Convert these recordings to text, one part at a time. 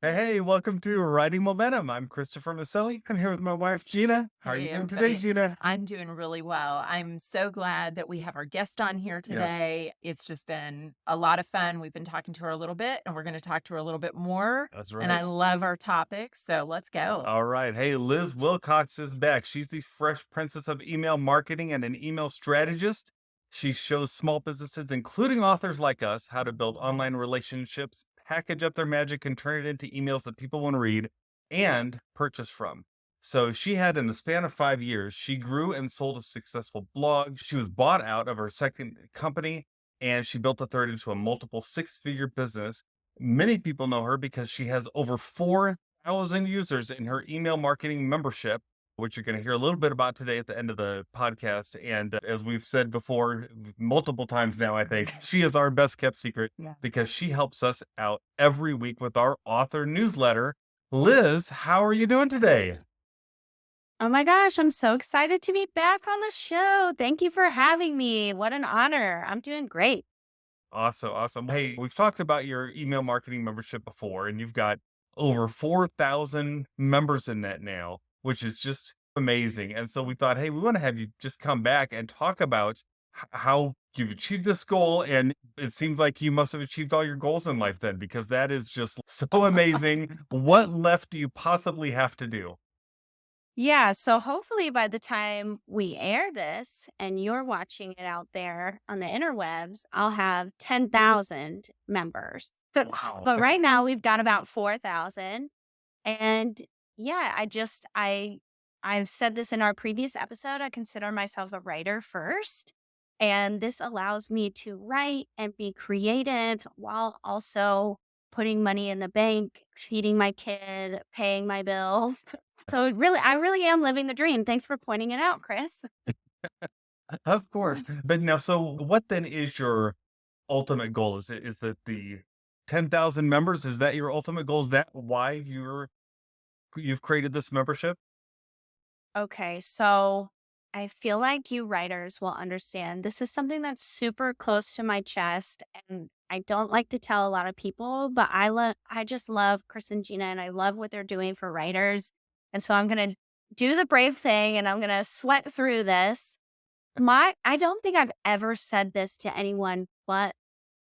Hey, welcome to Writing Momentum. I'm Christopher Maselli. I'm here with my wife, Gina. How are you Hey, doing today, everybody. Gina? I'm doing really well. I'm so glad that we have our guest on here Yes, today. It's just been a lot of fun. We've been talking to her a little bit, and we're going to talk to her a little bit more. that's And right. I love our topics. So let's go. All right. Hey, Liz Wilcox is back. She's the fresh princess of email marketing and an email strategist. She shows small businesses, including authors like us, how to build online relationships, package up their magic, and turn it into emails that people want to read and purchase from. So she had, in the span of 5 years, she grew and sold a successful blog. She was bought out of her second company, and she built the third into a multiple six-figure business. Many people know her because she has over 4,000 users in her email marketing membership, which you're going to hear a little bit about today at the end of the podcast. And as we've said before, multiple times now, I think she is our best kept secret Yeah. because she helps us out every week with our author newsletter. Liz, how are you doing today? Oh my gosh, I'm so excited to be back on the show. Thank you for having me. What an honor. I'm doing great. Awesome. Awesome. Hey, we've talked about your email marketing membership before, and you've got over 4,000 members in that now, which is just amazing. And so we thought, hey, we want to have you just come back and talk about how you've achieved this goal. And it seems like you must have achieved all your goals in life then, because that is just so amazing. What left do you possibly have to do? Yeah, so hopefully by the time we air this and you're watching it out there on the interwebs, I'll have 10,000 members. Wow. But right now we've got about 4,000. And yeah, I've said this in our previous episode, I consider myself a writer first. And this allows me to write and be creative while also putting money in the bank, feeding my kid, paying my bills. So I really am living the dream. Thanks for pointing it out, Chris. Of course. But now, so what then is your ultimate goal? Is that the 10,000 members? Is that your ultimate goal? Is that why you've created this membership? Okay, so I feel like you writers will understand. This is something that's super close to my chest, and I don't like to tell a lot of people, but I just love Chris and Gina, and I love what they're doing for writers. And so I'm gonna do the brave thing, and I'm gonna sweat through this. I don't think I've ever said this to anyone but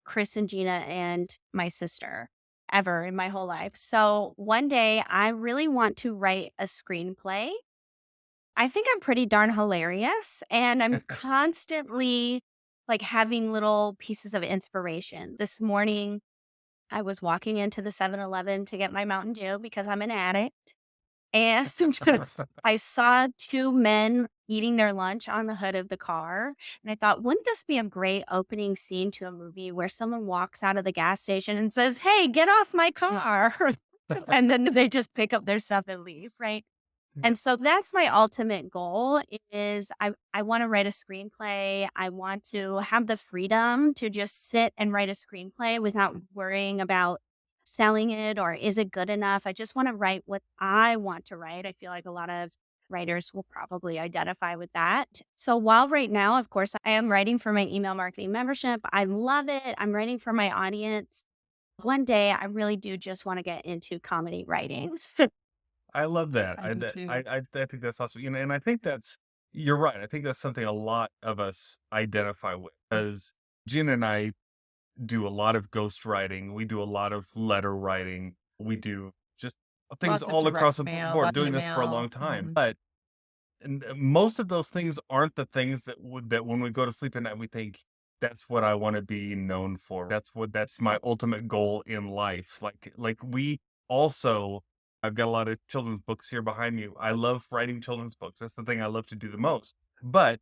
Chris and Gina and my sister ever in my whole life. So one day I really want to write a screenplay. I think I'm pretty darn hilarious, and I'm constantly, like, having little pieces of inspiration. This morning, I was walking into the 7-Eleven to get my Mountain Dew because I'm an addict, and I saw 2 men eating their lunch on the hood of the car, and I thought, "Wouldn't this be a great opening scene to a movie where someone walks out of the gas station and says, 'Hey, get off my car,' and then they just pick up their stuff and leave," right? And so that's my ultimate goal is I want to write a screenplay. I want to have the freedom to just sit and write a screenplay without worrying about selling it or is it good enough. I just want to write what I want to write. I feel like a lot of writers will probably identify with that. So while right now, of course, I am writing for my email marketing membership. I love it. I'm writing for my audience. One day I really do just want to get into comedy writing. I love that. I do too. I think that's awesome. And I think you're right. I think that's something a lot of us identify with because Gina and I do a lot of ghost writing. We do a lot of letter writing. We do just things Lots of all direct across the mail, board, doing this for a long email. time. But most of those things aren't the things that when we go to sleep at night we think that's what I want to be known for. That's my ultimate goal in life. Like we also I've got a lot of children's books here behind me. I love writing children's books. That's the thing I love to do the most. But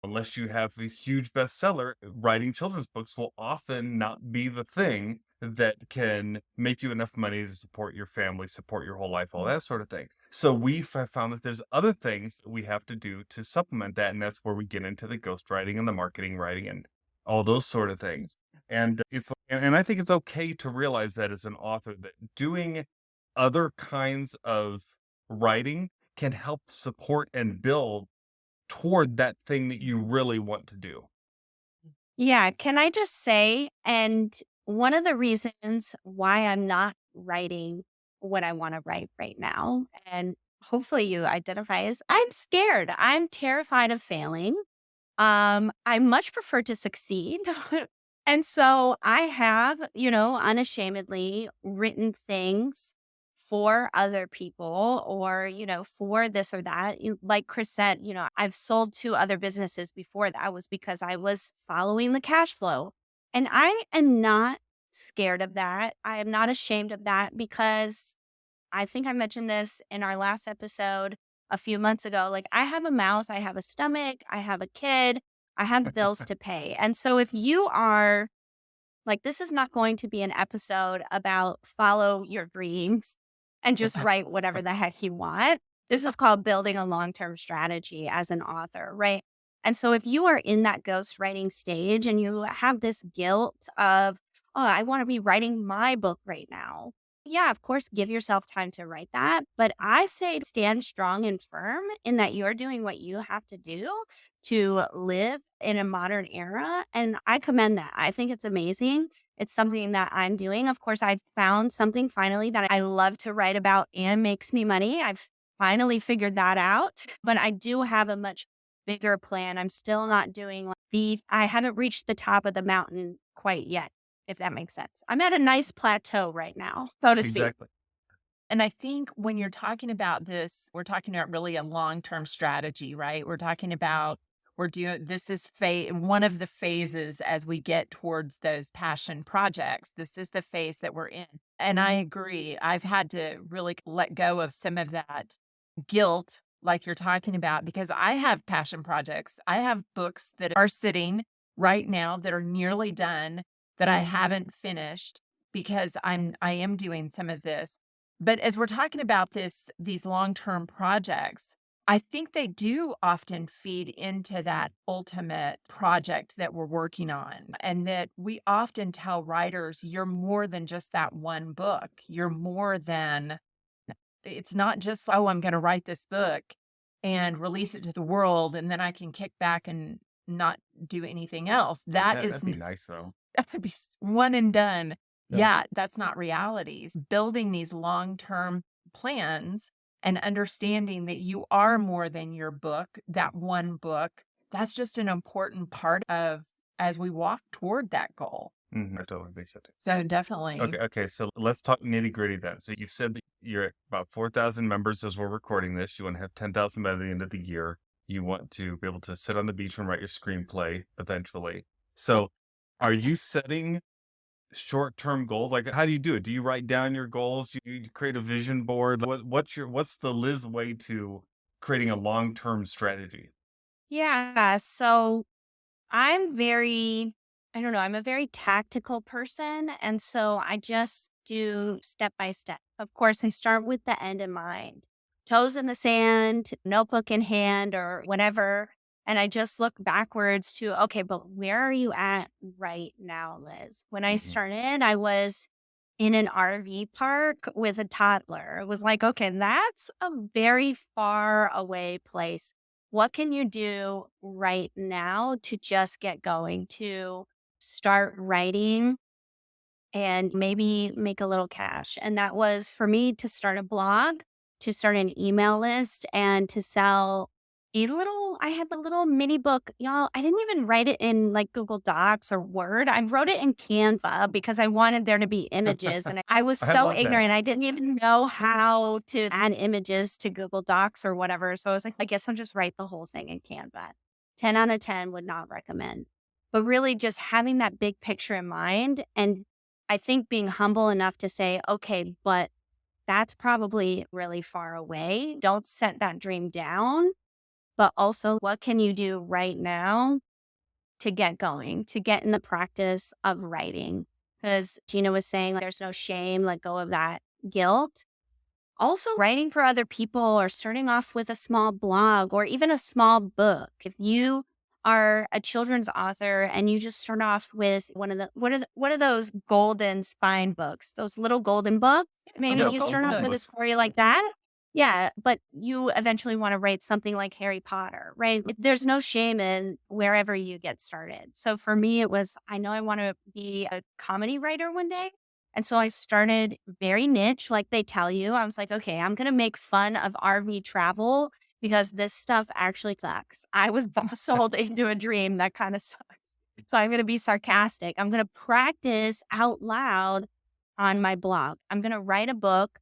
unless you have a huge bestseller, writing children's books will often not be the thing that can make you enough money to support your family, support your whole life, all that sort of thing. So we've found that there's other things that we have to do to supplement that, and that's where we get into the ghostwriting and the marketing writing and all those sort of things. And and I think it's okay to realize that as an author that doing other kinds of writing can help support and build toward that thing that you really want to do. Yeah, can I just say, and one of the reasons why I'm not writing what I want to write right now. And hopefully you identify as I'm scared. I'm terrified of failing. I much prefer to succeed. And so I have, unashamedly written things for other people or, for this or that. Like Chris said, I've sold to other businesses before. That was because I was following the cash flow. And I am not scared of that. I am not ashamed of that because I think I mentioned this in our last episode a few months ago. Like, I have a mouth, I have a stomach, I have a kid, I have bills to pay. And so, if you are like, this is not going to be an episode about follow your dreams and just write whatever the heck you want. This is called building a long term strategy as an author, right? And so, if you are in that ghostwriting stage and you have this guilt of, oh, I want to be writing my book right now. Yeah, of course, give yourself time to write that. But I say stand strong and firm in that you're doing what you have to do to live in a modern era. And I commend that. I think it's amazing. It's something that I'm doing. Of course, I've found something finally that I love to write about and makes me money. I've finally figured that out. But I do have a much bigger plan. I'm still not doing I haven't reached the top of the mountain quite yet, if that makes sense. I'm at a nice plateau right now, so to speak. Exactly. And I think when you're talking about this, we're talking about really a long-term strategy, right? We're talking about this is one of the phases as we get towards those passion projects. This is the phase that we're in. And I agree. I've had to really let go of some of that guilt like you're talking about because I have passion projects. I have books that are sitting right now that are nearly done that I haven't finished because I am doing some of this. But as we're talking about these long-term projects, I think they do often feed into that ultimate project that we're working on. And that we often tell writers, you're more than just that one book. You're more than, it's not just, oh, I'm going to write this book and release it to the world, and then I can kick back and not do anything else. That'd be nice though. That would be one and done. Yeah. Yeah, that's not reality. Building these long-term plans and understanding that you are more than your book, that one book, that's just an important part of as we walk toward that goal. I totally think so. So definitely. Okay. So let's talk nitty gritty then. So you said that you're at about 4,000 members as we're recording this. You want to have 10,000 by the end of the year. You want to be able to sit on the beach and write your screenplay eventually. So are you setting short-term goals? Like, how do you do it? Do you write down your goals? You create a vision board? What's the Liz way to creating a long-term strategy? Yeah. So I'm I don't know, I'm a very tactical person. And so I just do step by step. Of course, I start with the end in mind, toes in the sand, notebook in hand, or whatever. And I just look backwards to, okay, but where are you at right now, Liz? When I Mhm. started, I was in an RV park with a toddler. It was like, okay, that's a very far away place. What can you do right now to just get going, to start writing and maybe make a little cash? And that was for me to start a blog, to start an email list, and to sell I had a little mini book. Y'all, I didn't even write it in like Google Docs or Word. I wrote it in Canva because I wanted there to be images. And I was I so love that. ignorant. I didn't even know how to add images to Google Docs or whatever. So I was like, I guess I'll just write the whole thing in Canva. 10 out of 10 would not recommend. But really just having that big picture in mind. And I think being humble enough to say, okay, but that's probably really far away. Don't set that dream down. But also, what can you do right now to get going, to get in the practice of writing? Because Gina was saying, like, there's no shame, let go of that guilt. Also, writing for other people or starting off with a small blog or even a small book. If you are a children's author and you just start off with what are those golden spine books? Those little golden books. Maybe Yeah, you golden start off with a books. story like that. Yeah, but you eventually want to write something like Harry Potter, right? There's no shame in wherever you get started. So for me, it was I know I want to be a comedy writer one day. And so I started very niche, like they tell you. I was like, okay, I'm going to make fun of RV travel because this stuff actually sucks. I was sold into a dream that kind of sucks. So I'm going to be sarcastic. I'm going to practice out loud on my blog. I'm going to write a book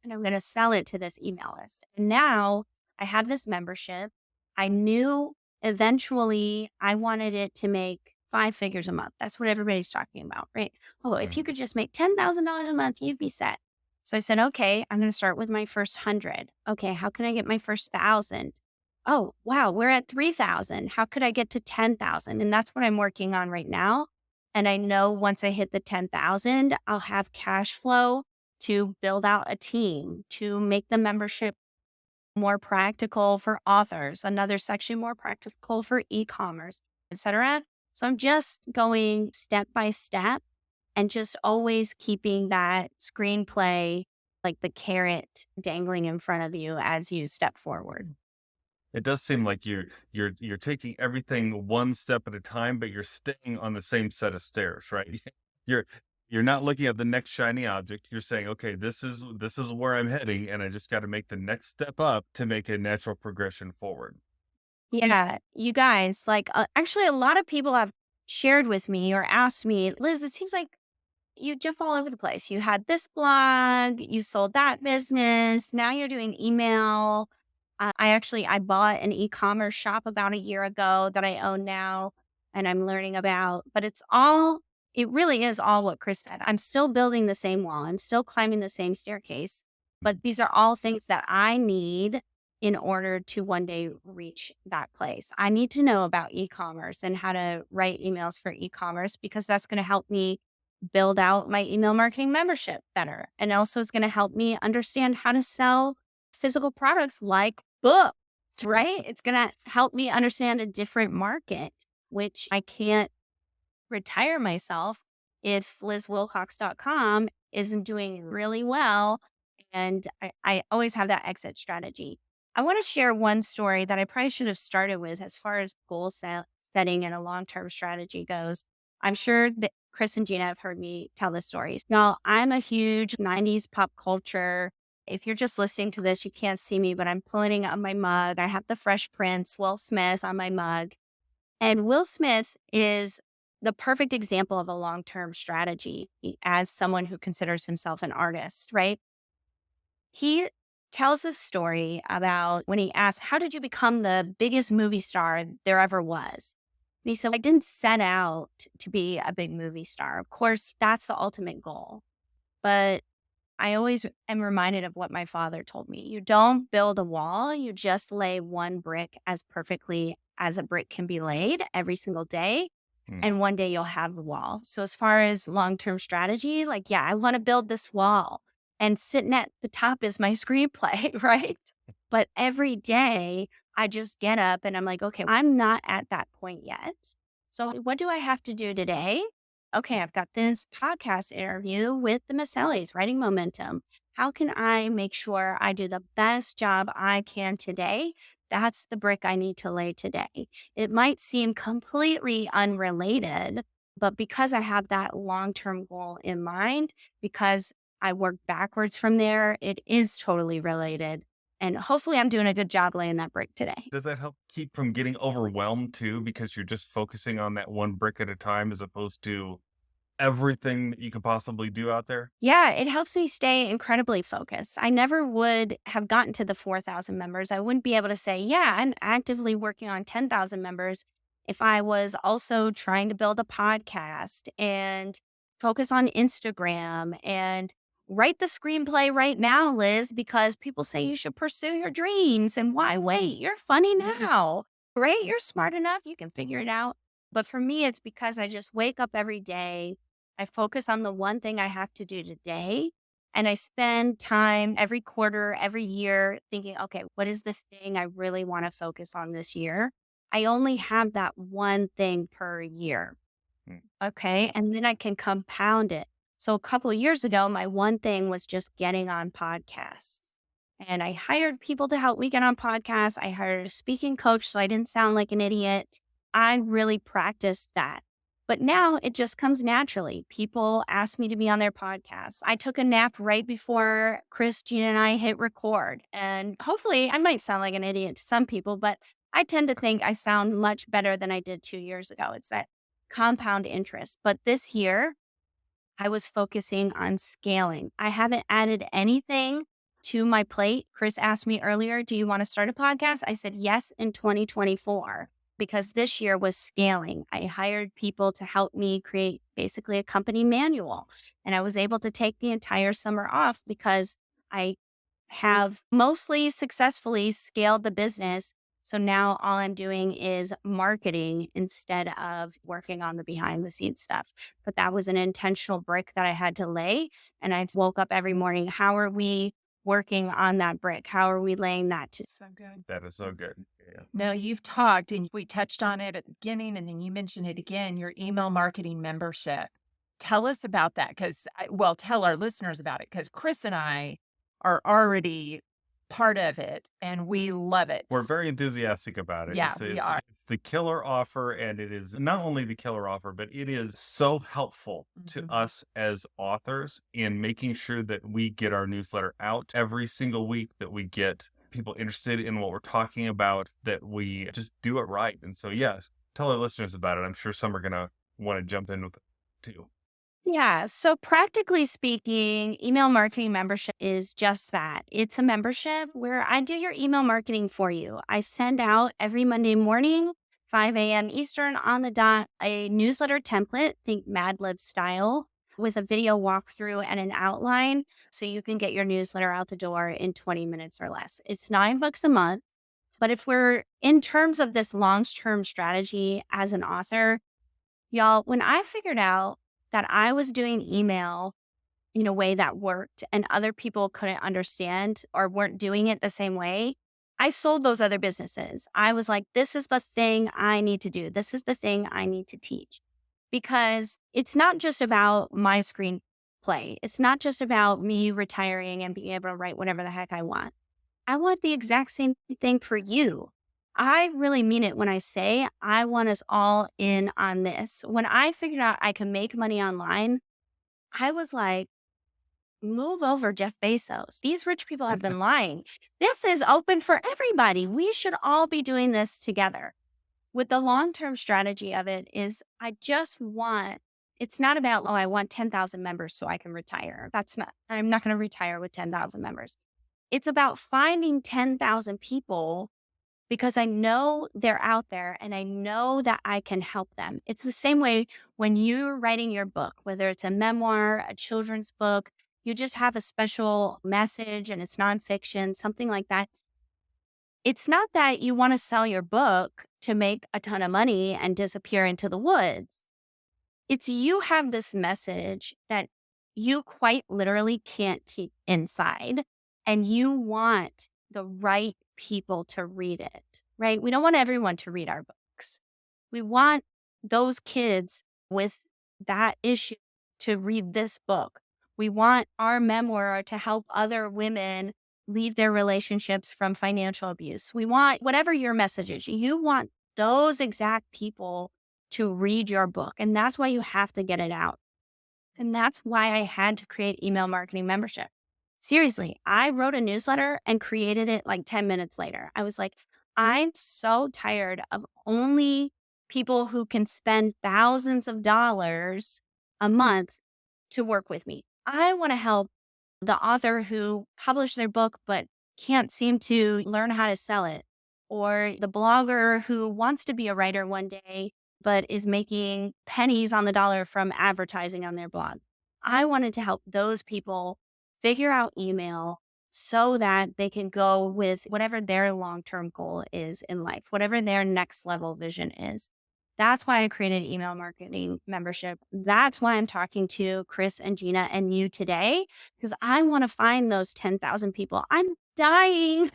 and I'm going to sell it to this email list. And now I have this membership. I knew eventually I wanted it to make 5 figures a month. That's what everybody's talking about, right? Oh, if you Mm. could just make $10,000 a month, you'd be set. So I said, okay, I'm going to start with my first 100. Okay, how can I get my first 1,000? Oh, wow, we're at 3,000. How could I get to 10,000? And that's what I'm working on right now. And I know once I hit the 10,000, I'll have cash flow to build out a team, to make the membership more practical for authors, another section more practical for e-commerce, etc. So I'm just going step by step and just always keeping that screenplay, like the carrot dangling in front of you as you step forward. It does seem like you're taking everything one step at a time, but you're staying on the same set of stairs, right? You're you're not looking at the next shiny object. You're saying, "Okay, this is where I'm heading, and I just got to make the next step up to make a natural progression forward." Yeah, you guys, like actually, a lot of people have shared with me or asked me, Liz, it seems like you jump all over the place. You had this blog, you sold that business, now you're doing email. I bought an e-commerce shop about a year ago that I own now and I'm learning about, but it really is all what Chris said. I'm still building the same wall. I'm still climbing the same staircase, but these are all things that I need in order to one day reach that place. I need to know about e-commerce and how to write emails for e-commerce because that's going to help me build out my email marketing membership better. And also it's going to help me understand how to sell physical products like books, right? It's going to help me understand a different market, which I can't retire myself if lizwilcox.com isn't doing really well. And I always have that exit strategy. I want to share one story that I probably should have started with as far as setting and a long term strategy goes. I'm sure that Chris and Gina have heard me tell this story. Now, I'm a huge 90s pop culture. If you're just listening to this, you can't see me, but I'm pulling out my mug. I have the Fresh Prince, Will Smith on my mug. And Will Smith is the perfect example of a long term strategy as someone who considers himself an artist, right? He tells this story about when he asked, how did you become the biggest movie star there ever was? And he said, I didn't set out to be a big movie star. Of course, that's the ultimate goal. But I always am reminded of what my father told me. You don't build a wall, you just lay one brick as perfectly as a brick can be laid every single day. Mm. And one day you'll have the wall. So, as far as long term strategy, like, yeah, I want to build this wall. And sitting at the top is my screenplay, right? But every day I just get up and I'm like, okay, I'm not at that point yet. So, what do I have to do today? Okay, I've got this podcast interview with the Masellis, writing momentum. How can I make sure I do the best job I can today? That's the brick I need to lay today. It might seem completely unrelated, but because I have that long term goal in mind, because I work backwards from there, it is totally related. And hopefully, I'm doing a good job laying that brick today. Does that help keep from getting overwhelmed too, because you're just focusing on that one brick at a time as opposed to everything that you could possibly do out there? Yeah, it helps me stay incredibly focused. I never would have gotten to the 4,000 members. I wouldn't be able to say, yeah, I'm actively working on 10,000 members if I was also trying to build a podcast and focus on Instagram and write the screenplay right now, Liz, because people say you should pursue your dreams. And why wait? You're funny now, right? You're smart enough. You can figure it out. But for me, it's because I just wake up every day. I focus on the one thing I have to do today. And I spend time every quarter, every year thinking, okay, what is the thing I really want to focus on this year? I only have that one thing per year. Mm. Okay. And then I can compound it. So a couple of years ago, my one thing was just getting on podcasts. And I hired people to help me get on podcasts. I hired a speaking coach so I didn't sound like an idiot. I really practiced that. But now it just comes naturally. People ask me to be on their podcasts. I took a nap right before Chris, Gina, and I hit record. And hopefully, I might sound like an idiot to some people, but I tend to think I sound much better than I did 2 years ago. It's that compound interest. But this year, I was focusing on scaling. I haven't added anything to my plate. Chris asked me earlier, do you want to start a podcast? I said yes in 2024 because this year was scaling. I hired people to help me create basically a company manual. And I was able to take the entire summer off because I have mostly successfully scaled the business. So now all I'm doing is marketing instead of working on the behind the scenes stuff. But that was an intentional brick that I had to lay. And I woke up every morning. How are we working on that brick? How are we laying that to? So good. That is so good. Yeah. No, you've talked and we touched on it at the beginning and then you mentioned it again, your email marketing membership. Tell us about that because, well, tell our listeners about it because Chris and I are already part of it and we love it. We're very enthusiastic about it. Yeah, we are. It's the killer offer, and it is not only the killer offer, but it is so helpful to Mhm. us as authors in making sure that we get our newsletter out every single week, that we get people interested in what we're talking about, that we just do it right. And so, yeah, tell our listeners about it. I'm sure some are going to want to jump in with it too. Yeah. So, practically speaking, email marketing membership is just that. It's a membership where I do your email marketing for you. I send out every Monday morning, 5 a.m. Eastern on the dot, a newsletter template, think Mad Lib style, with a video walkthrough and an outline. So you can get your newsletter out the door in 20 minutes or less. It's $9 a month. But if we're in terms of this long term strategy as an author, y'all, when I figured out that I was doing email in a way that worked and other people couldn't understand or weren't doing it the same way, I sold those other businesses. I was like, this is the thing I need to do. This is the thing I need to teach. Because it's not just about my screenplay. It's not just about me retiring and being able to write whatever the heck I want. I want the exact same thing for you. I really mean it when I say I want us all in on this. When I figured out I could make money online, I was like, move over, Jeff Bezos. These rich people have been lying. This is open for everybody. We should all be doing this together. With the long term strategy of it is I just want, it's not about, oh, I want 10,000 members so I can retire. I'm not going to retire with 10,000 members. It's about finding 10,000 people because I know they're out there and I know that I can help them. It's the same way when you're writing your book, whether it's a memoir, a children's book, you just have a special message and it's nonfiction, something like that. It's not that you want to sell your book to make a ton of money and disappear into the woods. It's you have this message that you quite literally can't keep inside and you want the right people to read it, right? We don't want everyone to read our books. We want those kids with that issue to read this book. We want our memoir to help other women leave their relationships from financial abuse. We want whatever your message is, you want those exact people to read your book. And that's why you have to get it out. And that's why I had to create email marketing membership. Seriously, I wrote a newsletter and created it like 10 minutes later. I was like, I'm so tired of only people who can spend thousands of dollars a month to work with me. I want to help the author who published their book but can't seem to learn how to sell it, or the blogger who wants to be a writer one day but is making pennies on the dollar from advertising on their blog. I wanted to help those people figure out email so that they can go with whatever their long-term goal is in life, whatever their next level vision is. That's why I created email marketing membership. That's why I'm talking to Chris and Gina and you today, because I want to find those 10,000 people. I'm dying.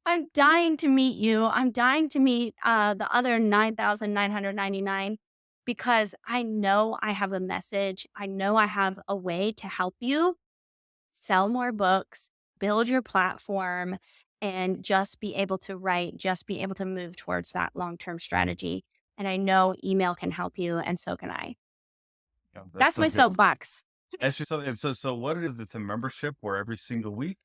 I'm dying to meet you. I'm dying to meet the other 9,999 because I know I have a message. I know I have a way to help you sell more books, build your platform, and just be able to write, just be able to move towards that long term strategy. And I know email can help you, and so can I. Yeah, that's That's so my good. soapbox. That's just so, and so what it is, it's a membership where every single week,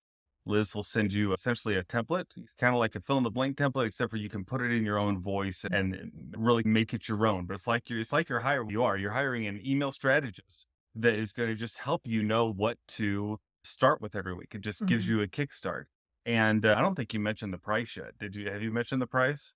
Liz will send you essentially a template. It's kind of like a fill in the blank template, except for you can put it in your own voice and really make it your own. But it's like you're hiring, you're hiring an email strategist that is going to just help you know what to start with every week. It just gives Mhm. you a kickstart. And I don't think you mentioned the price yet. Did you? Have you mentioned the price?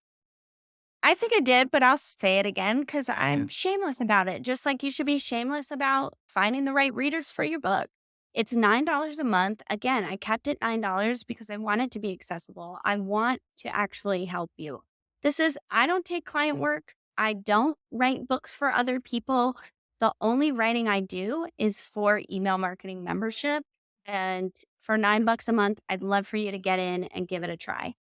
I think I did, but I'll say it again because Yeah. I'm shameless about it. Just like you should be shameless about finding the right readers for your book. It's $9 a month. Again, I kept it $9 because I want it to be accessible. I want to actually help you. I don't take client work. I don't write books for other people. The only writing I do is for email marketing membership. And for $9 a month, I'd love for you to get in and give it a try.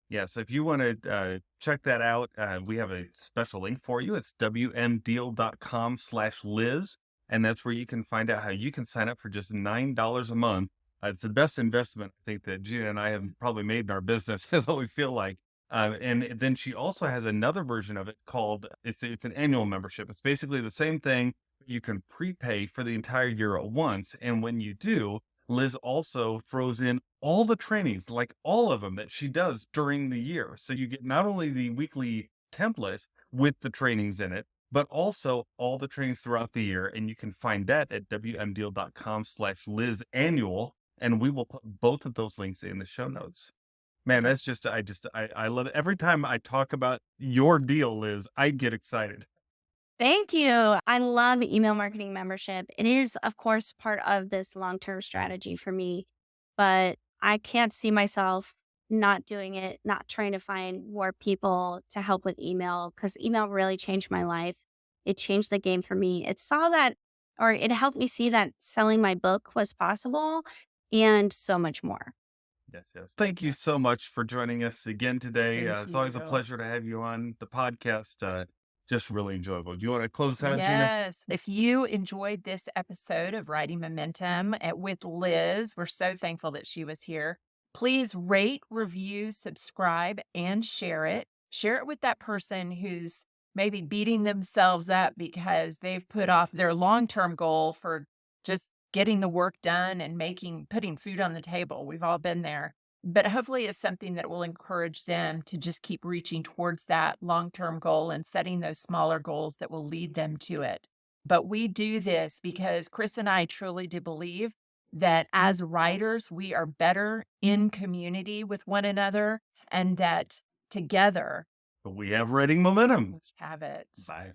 Yeah, so if you want to check that out, we have a special link for you. It's wmdeal.com/Liz. And that's where you can find out how you can sign up for just $9 a month. It's the best investment I think that Gina and I have probably made in our business, is what we feel like. And then she also has another version of it called, it's an annual membership. It's basically the same thing. You can prepay for the entire year at once. And when you do, Liz also throws in all the trainings, like all of them that she does during the year. So you get not only the weekly template with the trainings in it, but also all the trainings throughout the year. And you can find that at wmdeal.com/Liz annual. And we will put both of those links in the show notes. Man, that's just, I love it. Every time I talk about your deal, Liz, I get excited. Thank you. I love email marketing membership. It is, of course, part of this long term strategy for me, but I can't see myself not doing it, not trying to find more people to help with email because email really changed my life. It changed the game for me. It saw that, or it helped me see that selling my book was possible and so much more. Yes, yes. Thank you so much for joining us again today. Thank It's always a you. pleasure to have you on the podcast. Just really enjoyable. Do you want to close us out, Gina? Yes. If you enjoyed this episode of Writing Momentum with Liz, we're so thankful that she was here. Please rate, review, subscribe, and share it. Share it with that person who's maybe beating themselves up because they've put off their long term goal for just getting the work done and putting food on the table. We've all been there. But hopefully, it's something that will encourage them to just keep reaching towards that long term goal and setting those smaller goals that will lead them to it. But we do this because Chris and I truly do believe that as writers, we are better in community with one another and that together We have writing momentum. we have it. Bye.